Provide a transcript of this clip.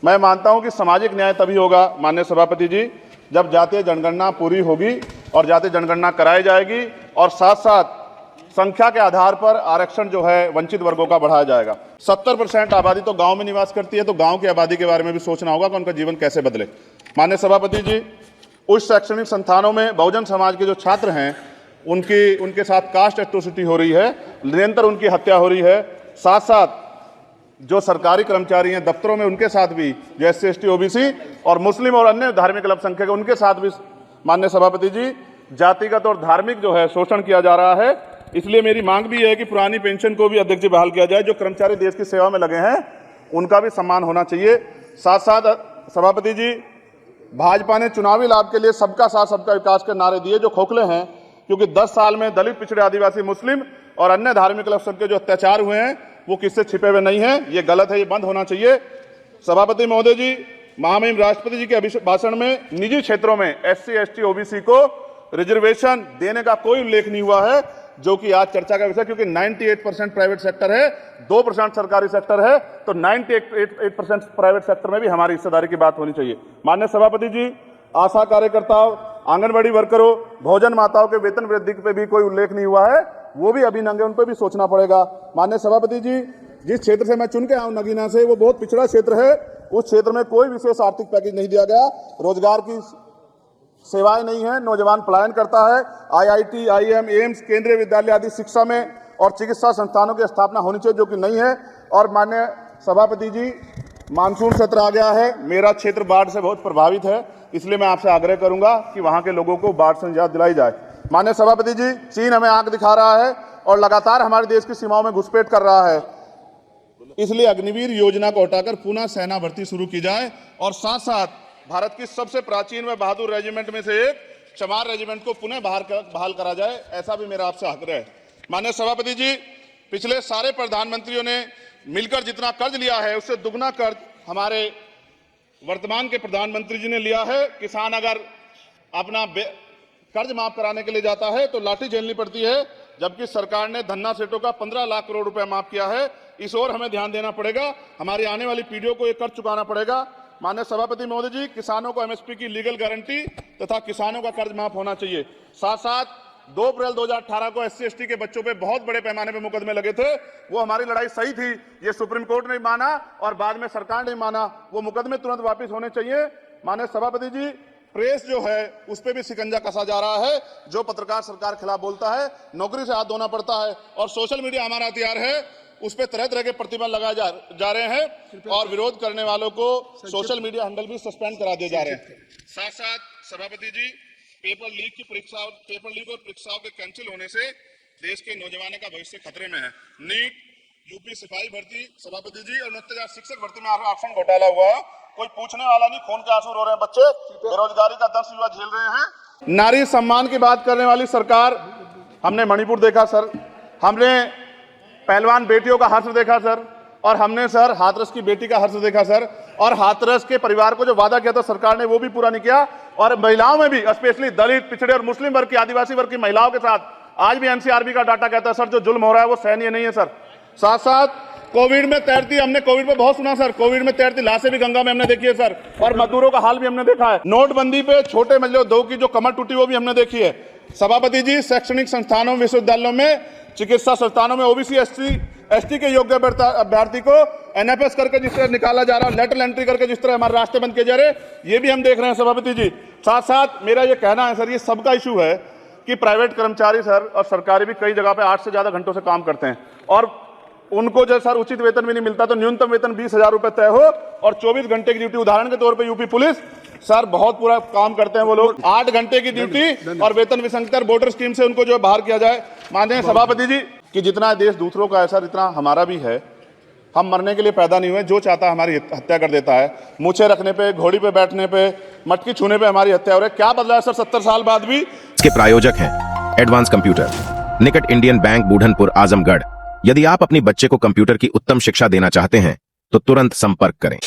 मैं मानता हूं कि सामाजिक न्याय तभी होगा माननीय सभापति जी जब जातीय जनगणना पूरी होगी और जातीय जनगणना कराई जाएगी और साथ साथ संख्या के आधार पर आरक्षण जो है वंचित वर्गों का बढ़ाया जाएगा। 70% आबादी तो गांव में निवास करती है, तो गांव की आबादी के बारे में भी सोचना होगा कि उनका जीवन कैसे बदले। माननीय सभापति जी, उच्च शैक्षणिक संस्थानों में बहुजन समाज के जो छात्र हैं उनके साथ कास्ट एट्रोसिटी हो रही है, निरंतर उनकी हत्या हो रही है। साथ साथ जो सरकारी कर्मचारी हैं दफ्तरों में उनके साथ भी जो SC ST OBC और मुस्लिम और अन्य धार्मिक अल्पसंख्यक उनके साथ भी माननीय सभापति जी जातिगत और धार्मिक जो है शोषण किया जा रहा है। इसलिए मेरी मांग भी है कि पुरानी पेंशन को भी अध्यक्ष जी बहाल किया जाए। जो कर्मचारी देश की सेवा में लगे हैं उनका भी सम्मान होना चाहिए। साथ साथ सभापति जी, भाजपा ने चुनावी लाभ के लिए सबका साथ सबका विकास के नारे दिए जो खोखले हैं, क्योंकि 10 साल में दलित, पिछड़े, आदिवासी, मुस्लिम और अन्य धार्मिक अल्पसंख्यक जो अत्याचार हुए हैं वो किससे छिपे हुए नहीं हैं। ये गलत है, ये बंद होना चाहिए। सभापति महोदय जी, महामहिम राष्ट्रपति जी के भाषण में निजी क्षेत्रों में SC ST OBC को रिजर्वेशन देने का कोई उल्लेख नहीं हुआ है, जो कि आज चर्चा का विषय, क्योंकि 98% प्राइवेट सेक्टर है, 2% सरकारी सेक्टर है, तो 98% प्राइवेट सेक्टर में भी हमारी हिस्सेदारी की बात होनी चाहिए। माननीय सभापति जी, आशा कार्यकर्ताओं, आंगनबाड़ी वर्करों, भोजन माताओं के वेतन वृद्धि पे भी कोई उल्लेख नहीं हुआ है, वो भी अभी नंगे, उन पर भी सोचना पड़ेगा। माननीय सभापति जी, जिस क्षेत्र से मैं चुन के आऊं नगीना से, वो बहुत पिछड़ा क्षेत्र है। उस क्षेत्र में कोई विशेष आर्थिक पैकेज नहीं दिया गया, रोजगार की सेवाएं नहीं है, नौजवान पलायन करता है। IIT, IIM, एम्स, केंद्रीय विद्यालय आदि शिक्षा में और चिकित्सा संस्थानों की स्थापना होनी चाहिए, जो कि नहीं है। और माननीय सभापति जी, मानसून सत्र आ गया है, मेरा क्षेत्र बाढ़ से बहुत प्रभावित है, इसलिए मैं आपसे आग्रह करूंगा कि वहां के लोगों को बाढ़ से निजात दिलाई जाए। माननीय सभापति जी, चीन हमें आंख दिखा रहा है और लगातार हमारे देश की सीमाओं में घुसपैठ कर रहा है, इसलिए अग्निवीर योजना को हटाकर पुनः सेना भर्ती शुरू की जाए और साथ साथ भारत की सबसे प्राचीन व बहादुर रेजिमेंट में से एक चमार रेजिमेंट को पुनः बहाल करा जाए, ऐसा भी मेरा आपसे आग्रह है। माननीय सभापति जी, पिछले सारे प्रधानमंत्रियों ने मिलकर जितना कर्ज लिया है उससे दुगना कर्ज हमारे वर्तमान के प्रधानमंत्री जी ने लिया है। किसान अगर अपना कर्ज माफ कराने के लिए जाता है तो लाठी झेलनी पड़ती है, जबकि सरकार ने धन्ना सेठों का 15 लाख करोड़ रुपया माफ किया है। इस ओर हमें ध्यान देना पड़ेगा, हमारी आने वाली पीढ़ियों को ये कर्ज चुकाना पड़ेगा। माननीय सभापति महोदय जी, किसानों को MSP की लीगल गारंटी तथा किसानों का कर्ज माफ होना चाहिए। साथ साथ 2 अप्रैल 2018 को SC ST के बच्चों पे बहुत बड़े पैमाने पे मुकदमे लगे थे, वो हमारी लड़ाई सही थी, ये सुप्रीम कोर्ट ने माना और बाद में सरकार ने माना, वो मुकदमे तुरंत वापस होने चाहिए। माननीय सभापति जी, प्रेस जो है उस पर भी शिकंजा कसा जा रहा है, जो पत्रकार सरकार के खिलाफ बोलता है नौकरी से हाथ धोना पड़ता है, और सोशल मीडिया हमारा हथियार है, उस पर तरह तरह के प्रतिबंध लगाए जा रहे हैं और विरोध करने वालों को सोशल मीडिया हैंडल भी सस्पेंड करा दिए जा रहे हैं। साथ साथ सभापति जी, पेपर लीक और परीक्षाओं के कैंसिल होने से देश के नौजवानों का भविष्य खतरे में है। नीट, यूपी सिपाही भर्ती सभापति जी और 29,000 शिक्षक भर्ती में आरक्षण घोटाला हुआ, कोई पूछने वाला नहीं, खून के आंसू रो रहे हैं बच्चे, बेरोजगारी का 10 युवा झेल रहे हैं। नारी सम्मान की बात करने वाली सरकार, हमने मणिपुर देखा सर, हमने पहलवान बेटियों का हर्ष देखा सर, और हमने सर हाथरस की बेटी का हर्ष देखा सर, और हाथरस के परिवार को जो वादा किया था सरकार ने वो भी पूरा नहीं किया। और महिलाओं में भी, स्पेशली दलित, पिछड़े और मुस्लिम वर्ग की, आदिवासी वर्ग की महिलाओं के साथ आज भी NCRB का डाटा कहता है सर जो जुल्म हो रहा है वो सहनीय नहीं है सर। साथ साथ कोविड में तैरती, हमने कोविड पे बहुत सुना सर, कोविड में तैरती लाशें भी गंगा में हमने देखी है सर, और मजदूरों का हाल भी हमने देखा है। नोटबंदी पे छोटे मजले उद्योग की जो कमर टूटी वो भी हमने देखी है। सभापति जी, शैक्षणिक संस्थानों, विश्वविद्यालयों में, चिकित्सा संस्थानों में OBC ST के योग्य अभ्यर्थी को NFS करके जिस तरह निकाला जा रहा है, लेटरल एंट्री करके जिस तरह हमारे रास्ते बंद किए जा रहे, ये भी हम देख रहे हैं सभापति जी। साथ साथ मेरा ये कहना है सर, ये सबका इशू है कि प्राइवेट कर्मचारी सर और सरकारी भी कई जगह पे 8 से ज्यादा घंटों से काम करते हैं और उनको जो सर उचित वेतन भी नहीं मिलता, तो न्यूनतम वेतन 20,000 रुपए तय हो और 24 घंटे की ड्यूटी। उदाहरण के तौर पे यूपी पुलिस सर बहुत पूरा काम करते हैं वो लोग, 8 घंटे की ड्यूटी और वेतन विसंगति, बॉर्डर स्कीम से उनको जो बाहर किया जाए। माननीय सभापति जी, कि जितना देश दूसरों का है सर इतना हमारा भी है। हम मरने के लिए पैदा नहीं हुए, जो चाहता है हमारी हत्या कर देता है। मूछे रखने पे, घोड़ी पे बैठने पे, मटकी छूने पे हमारी हत्या हो रही है। क्या बदला है सर 70 साल बाद भी? इसके प्रायोजक हैं एडवांस कंप्यूटर, निकट इंडियन बैंक, बूढ़नपुर, आजमगढ़। यदि आप अपनी बच्चे को कंप्यूटर की उत्तम शिक्षा देना चाहते हैं तो तुरंत संपर्क करें।